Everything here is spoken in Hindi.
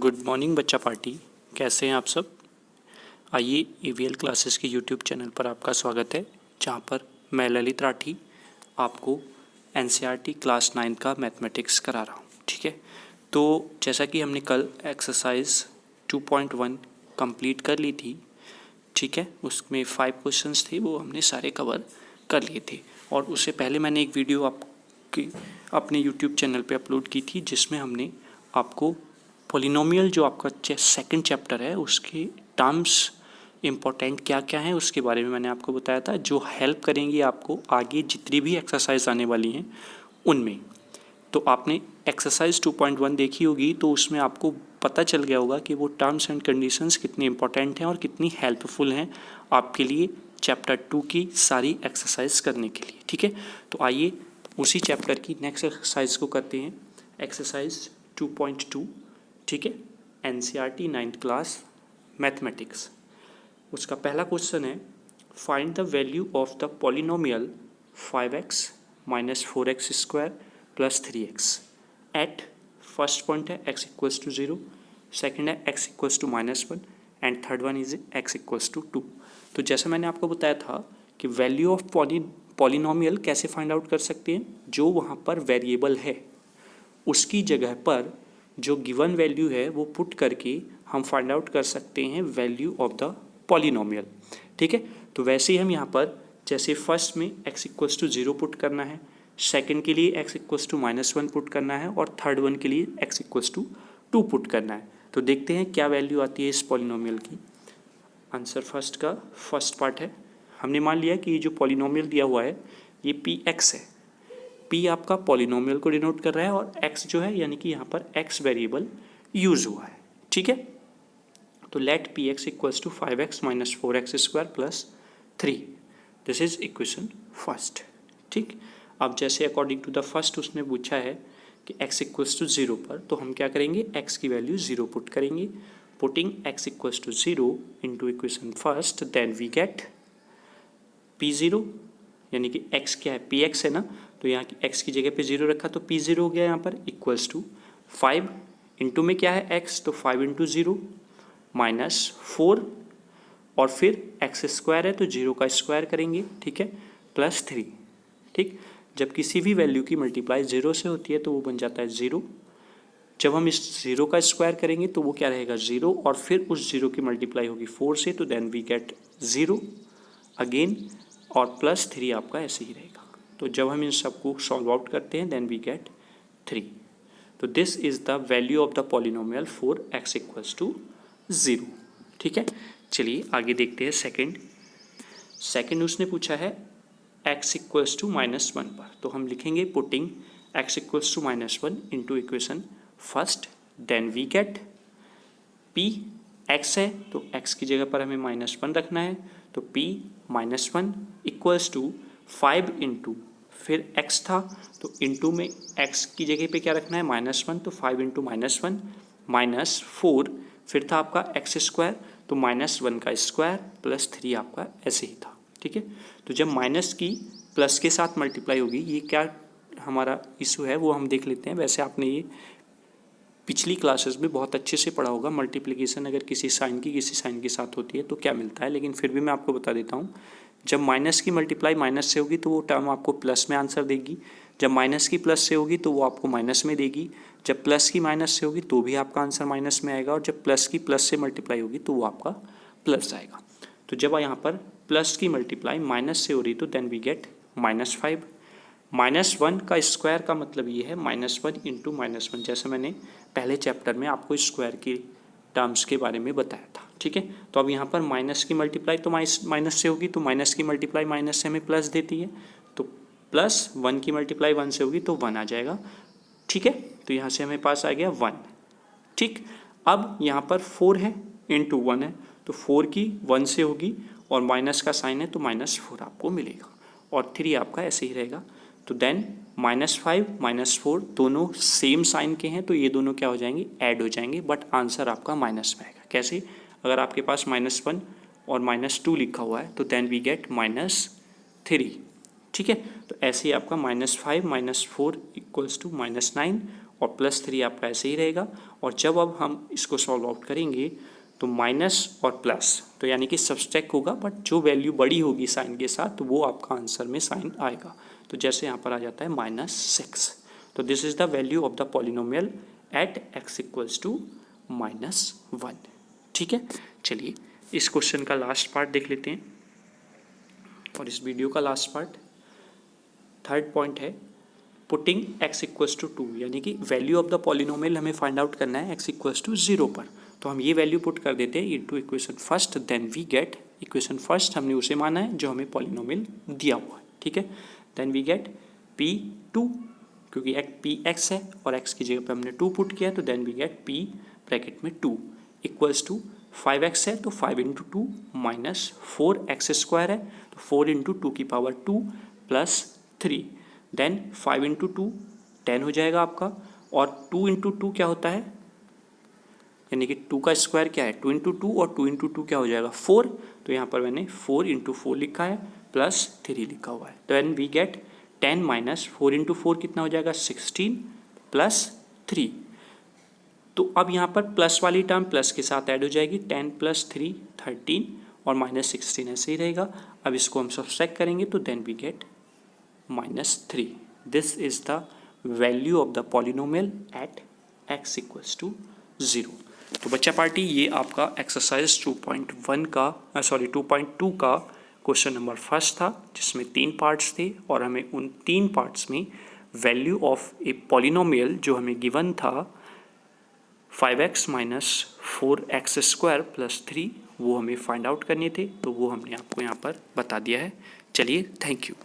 गुड मॉर्निंग बच्चा पार्टी, कैसे हैं आप सब। आइए ईवीएल क्लासेस के यूट्यूब चैनल पर आपका स्वागत है, जहां पर मैं ललित राठी आपको एनसीईआरटी क्लास 9 का मैथमेटिक्स करा रहा हूं। ठीक है, तो जैसा कि हमने कल एक्सरसाइज 2.1 कंप्लीट कर ली थी। ठीक है, उसमें 5 क्वेश्चंस थे, वो हमने सारे कवर कर लिए थे। और उससे पहले मैंने एक वीडियो आपकी अपने यूट्यूब चैनल पे अपलोड की थी, जिसमें हमने आपको पॉलिनोमियल जो आपका सेकंड चैप्टर है उसके टर्म्स इम्पोर्टेंट क्या क्या हैं उसके बारे में मैंने आपको बताया था, जो हेल्प करेंगी आपको आगे जितनी भी एक्सरसाइज आने वाली हैं उनमें। तो आपने एक्सरसाइज 2.1 देखी होगी, तो उसमें आपको पता चल गया होगा कि वो टर्म्स एंड कंडीशंस कितनी इंपॉर्टेंट हैं और कितनी हेल्पफुल हैं आपके लिए चैप्टर 2 की सारी एक्सरसाइज करने के लिए। ठीक है, तो आइए उसी चैप्टर की नेक्स्ट एक्सरसाइज को करते हैं, एक्सरसाइज 2.2। ठीक है, एनसीईआरटी 9th क्लास मैथमेटिक्स। उसका पहला क्वेश्चन है, find the value of the polynomial 5x minus 4x square plus 3x at, first point है x इक्वल्स टू 0, सेकेंड है x equals to -1 and third one is x equals to 2। तो जैसा मैंने आपको बताया था कि वैल्यू ऑफ पॉलिनोमियल कैसे फाइंड आउट कर सकते हैं, जो वहाँ पर वेरिएबल है उसकी जगह पर जो गिवन वैल्यू है वो पुट करके हम फाइंड आउट कर सकते हैं वैल्यू ऑफ द पॉलिनोमियल। ठीक है, तो वैसे ही हम यहाँ पर जैसे फर्स्ट में x इक्वल्स टू 0 पुट करना है, सेकंड के लिए x इक्वल्स टू -1 पुट करना है और थर्ड वन के लिए x इक्वल्स टू 2 पुट करना है। तो देखते हैं क्या वैल्यू आती है इस पॉलिनोमियल की। आंसर फर्स्ट का फर्स्ट पार्ट है, हमने मान लिया कि ये जो पॉलिनोमियल दिया हुआ है ये px है। p आपका पॉलिनोमियल को डिनोट कर रहा है और x जो है यानी कि यहाँ पर x वेरिएबल यूज हुआ है। ठीक है, तो let px equals to 5x minus 4x square plus 3, this is equation first. ठीक, अब जैसे अकॉर्डिंग टू द फर्स्ट उसने पूछा है कि x इक्वल्स टू 0 पर, तो हम क्या करेंगे, x की वैल्यू 0 पुट करेंगे। Putting x equals to 0 into equation first, then we get p0 यानी कि x क्या है, px है ना, तो यहाँ की x की जगह पे 0 रखा तो p0 हो गया यहाँ पर इक्वल्स टू 5 इंटू में क्या है x, तो 5 इंटू 0 माइनस 4 और फिर x स्क्वायर है तो 0 का स्क्वायर करेंगे। ठीक है, प्लस 3। ठीक, जब किसी भी वैल्यू की मल्टीप्लाई 0 से होती है तो वो बन जाता है 0। जब हम इस 0 का स्क्वायर करेंगे तो वो क्या रहेगा 0 और फिर उस 0 की मल्टीप्लाई होगी 4 से, तो देन वी गेट 0 अगेन और प्लस 3 आपका ऐसे ही रहेगा। तो जब हम इन सबको सॉल्व आउट करते हैं देन वी गेट 3। तो this is the value of the polynomial for x equals to 0। ठीक है, चलिए आगे देखते हैं सेकंड उसने पूछा है x इक्वल्स टू -1 पर, तो हम लिखेंगे putting x equals to -1 into equation first, then we get p x है तो x की जगह पर हमें -1 रखना है, तो p -1 इक्वल्स टू 5 इंटू फिर x था तो इंटू में x की जगह पे क्या रखना है -1, तो 5 इंटू -1 माइनस 4, फिर था आपका x स्क्वायर तो -1 का स्क्वायर प्लस 3 आपका ऐसे ही था। ठीक है, तो जब माइनस की प्लस के साथ मल्टीप्लाई होगी, ये क्या हमारा इशू है वो हम देख लेते हैं। वैसे आपने ये पिछली क्लासेस में बहुत अच्छे से पढ़ा होगा, मल्टीप्लिकेशन अगर किसी साइन के साथ होती है तो क्या मिलता है, लेकिन फिर भी मैं आपको बता देता हूँ। जब माइनस की मल्टीप्लाई माइनस से होगी तो वो टर्म आपको प्लस में आंसर देगी, जब माइनस की प्लस से होगी तो वो आपको माइनस में देगी, जब प्लस की माइनस से होगी तो भी आपका आंसर माइनस में आएगा, और जब प्लस की प्लस से मल्टीप्लाई होगी तो वो आपका प्लस आएगा। तो जब यहाँ पर प्लस की मल्टीप्लाई माइनस से हो रही तो देन वी गेट -5। -1 का स्क्वायर का मतलब ये है -1 इंटू -1, जैसे मैंने पहले चैप्टर में आपको स्क्वायर की टर्म्स के बारे में बताया था। ठीक है, तो अब यहाँ पर माइनस की मल्टीप्लाई तो माइनस से होगी, तो माइनस की मल्टीप्लाई माइनस से हमें प्लस देती है, तो +1 की मल्टीप्लाई 1 से होगी तो 1 आ जाएगा। ठीक है, तो यहाँ से हमें पास आ गया 1। ठीक, अब यहाँ पर 4 है इंटू 1 है, तो 4 की 1 से होगी और माइनस का साइन है तो -4 आपको मिलेगा, और 3 आपका ऐसे ही रहेगा। तो देन -5 -4 दोनों सेम साइन के हैं, तो ये दोनों क्या हो जाएंगे, ऐड हो जाएंगे, बट आंसर आपका माइनस में आएगा। कैसे, अगर आपके पास -1 और -2 लिखा हुआ है तो देन वी गेट -3। ठीक है, तो ऐसे ही आपका -5 -4 इक्वल्स टू -9 और +3 आपका ऐसे ही रहेगा। और जब अब हम इसको सॉल्व आउट करेंगे तो माइनस और प्लस, तो यानी कि सब्सट्रैक्ट होगा, बट जो वैल्यू बड़ी होगी साइन के साथ तो वो आपका आंसर में साइन आएगा। तो जैसे यहाँ पर आ जाता है -6। तो this is the value of the polynomial at x equals to -1। ठीक है, चलिए इस क्वेश्चन का लास्ट पार्ट देख लेते हैं और इस वीडियो का लास्ट पार्ट। थर्ड पॉइंट है पुटिंग x इक्वल्स टू 2, यानी कि वैल्यू ऑफ द पॉलिनोमियल हमें फाइंड आउट करना है x इक्वल्स टू 0 पर। तो हम ये वैल्यू पुट कर देते हैं into equation first, then we get equation first हमने उसे माना है जो हमें पॉलिनोमियल दिया हुआ है। ठीक है, देन वी गेट P2, क्योंकि Px है और x की जगह पे हमने 2 पुट किया, तो then we get P bracket में 2 इक्वल्स टू 5x है तो 5 इंटू 2 माइनस 4x² है तो 4 इंटू 2 की पावर 2 प्लस 3, देन 5 इंटू 2 10 हो जाएगा आपका, और 2 इंटू 2 क्या होता है, यानी कि 2 का स्क्वायर क्या है 2 इंटू 2, और 2 इंटू 2 क्या हो जाएगा 4, तो यहाँ पर मैंने 4 इंटू 4 लिखा है प्लस 3 लिखा हुआ है। Then we get 10 minus 4 into 4 कितना हो जाएगा 16 प्लस 3। तो अब यहाँ पर प्लस वाली टर्म प्लस के साथ ऐड हो जाएगी, 10 प्लस 3 13 और -16 ऐसे ही रहेगा। अब इसको हम सब्सट्रैक्ट करेंगे तो then we get -3। This is the value of the polynomial at x equals to 0। तो बच्चा पार्टी ये आपका एक्सरसाइज 2.2 का क्वेश्चन नंबर फर्स्ट था, जिसमें 3 पार्ट्स थे और हमें उन 3 पार्ट्स में वैल्यू ऑफ ए पॉलिनोमियल जो हमें गिवन था 5x माइनस 4x² प्लस 3, वो हमें फाइंड आउट करने थे, तो वो हमने आपको यहाँ पर बता दिया है। चलिए, थैंक यू।